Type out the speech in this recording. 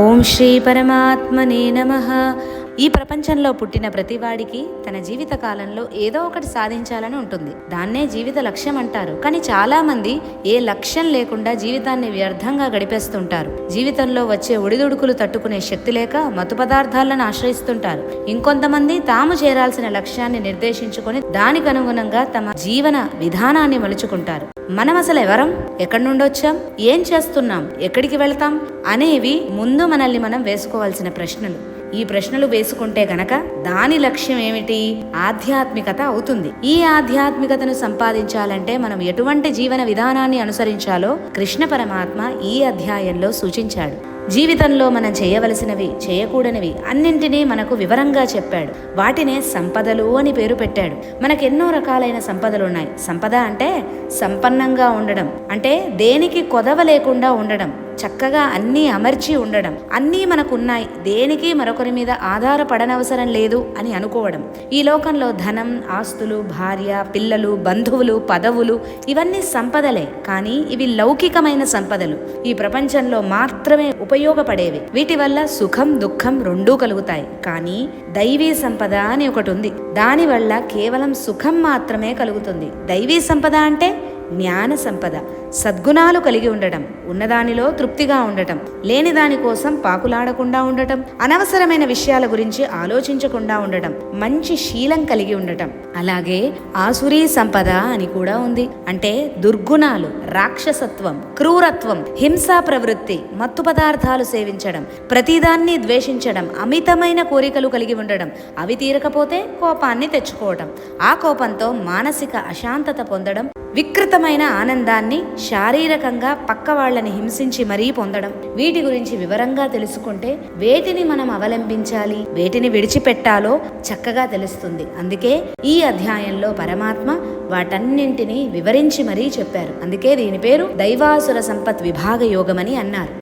ఓం శ్రీ పరమాత్మనే నమః. ఈ ప్రపంచంలో పుట్టిన ప్రతివాడికి తన జీవిత కాలంలో ఏదో ఒకటి సాధించాలని ఉంటుంది. దాన్నే జీవిత లక్ష్యం అంటారు. కానీ చాలా మంది ఏ లక్ష్యం లేకుండా జీవితాన్ని వ్యర్థంగా గడిపేస్తుంటారు. జీవితంలో వచ్చే ఒడిదుడుకులు తట్టుకునే శక్తి లేక మత్తు పదార్థాలను ఆశ్రయిస్తుంటారు. ఇంకొంతమంది తాము చేరాల్సిన లక్ష్యాన్ని నిర్దేశించుకొని దానికి అనుగుణంగా తమ జీవన విధానాన్ని మలుచుకుంటారు. మనం అసలు ఎవరం, ఎక్కడి నుండి వచ్చాం, ఏం చేస్తున్నాం, ఎక్కడికి వెళ్తాం అనేవి ముందు మనల్ని మనం వేసుకోవాల్సిన ప్రశ్నలు. ఈ ప్రశ్నలు వేసుకుంటే గనక దాని లక్ష్యం ఏమిటి? ఆధ్యాత్మికత అవుతుంది. ఈ ఆధ్యాత్మికతను సంపాదించాలంటే మనం ఎటువంటి జీవన విధానాన్ని అనుసరించాలో కృష్ణ పరమాత్మ ఈ అధ్యాయంలో సూచించాడు. జీవితంలో మనం చేయవలసినవి, చేయకూడనివి అన్నింటినీ మనకు వివరంగా చెప్పాడు. వాటినే సంపదలు అని పేరు పెట్టాడు. మనకెన్నో రకాలైన సంపదలు ఉన్నాయి. సంపద అంటే సంపన్నంగా ఉండడం, అంటే దేనికి కొదవ లేకుండా ఉండడం, చక్కగా అన్నీ అమర్చి ఉండడం, అన్నీ మనకున్నాయి, దేనికి మరొకరి మీద ఆధారపడనవసరం లేదు అని అనుకోవడం. ఈ లోకంలో ధనం, ఆస్తులు, భార్య, పిల్లలు, బంధువులు, పదవులు ఇవన్నీ సంపదలే. కానీ ఇవి లౌకికమైన సంపదలు, ఈ ప్రపంచంలో మాత్రమే ఉపయోగపడేవి. వీటి వల్ల సుఖం దుఃఖం రెండూ కలుగుతాయి. కానీ దైవీ సంపద అని ఒకటి ఉంది. దానివల్ల కేవలం సుఖం మాత్రమే కలుగుతుంది. దైవీ సంపద అంటే జ్ఞాన సంపద, సద్గుణాలు కలిగి ఉండటం, ఉన్నదానిలో తృప్తిగా ఉండటం, లేని దాని కోసం పాకులాడకుండా ఉండటం, అనవసరమైన విషయాల గురించి ఆలోచించకుండా ఉండటం, మంచి శీలం కలిగి ఉండటం. అలాగే ఆసురీ సంపద అని కూడా ఉంది. అంటే దుర్గుణాలు, రాక్షసత్వం, క్రూరత్వం, హింసా ప్రవృత్తి, మత్తు పదార్థాలు సేవించడం, ప్రతిదాన్ని ద్వేషించడం, అమితమైన కోరికలు కలిగి ఉండడం, అవి తీరకపోతే కోపాన్ని తెచ్చుకోవడం, ఆ కోపంతో మానసిక అశాంతత పొందడం, వికృతమైన ఆనందాన్ని శారీరకంగా పక్క వాళ్ళని హింసించి మరీ పొందడం. వీటి గురించి వివరంగా తెలుసుకుంటే వేటిని మనం అవలంబించాలి, వేటిని విడిచిపెట్టాలో చక్కగా తెలుస్తుంది. అందుకే ఈ అధ్యాయంలో పరమాత్మ వాటన్నింటినీ వివరించి మరీ చెప్పారు. అందుకే దీని పేరు దైవాసుర సంపత్ విభాగ యోగమని అన్నారు.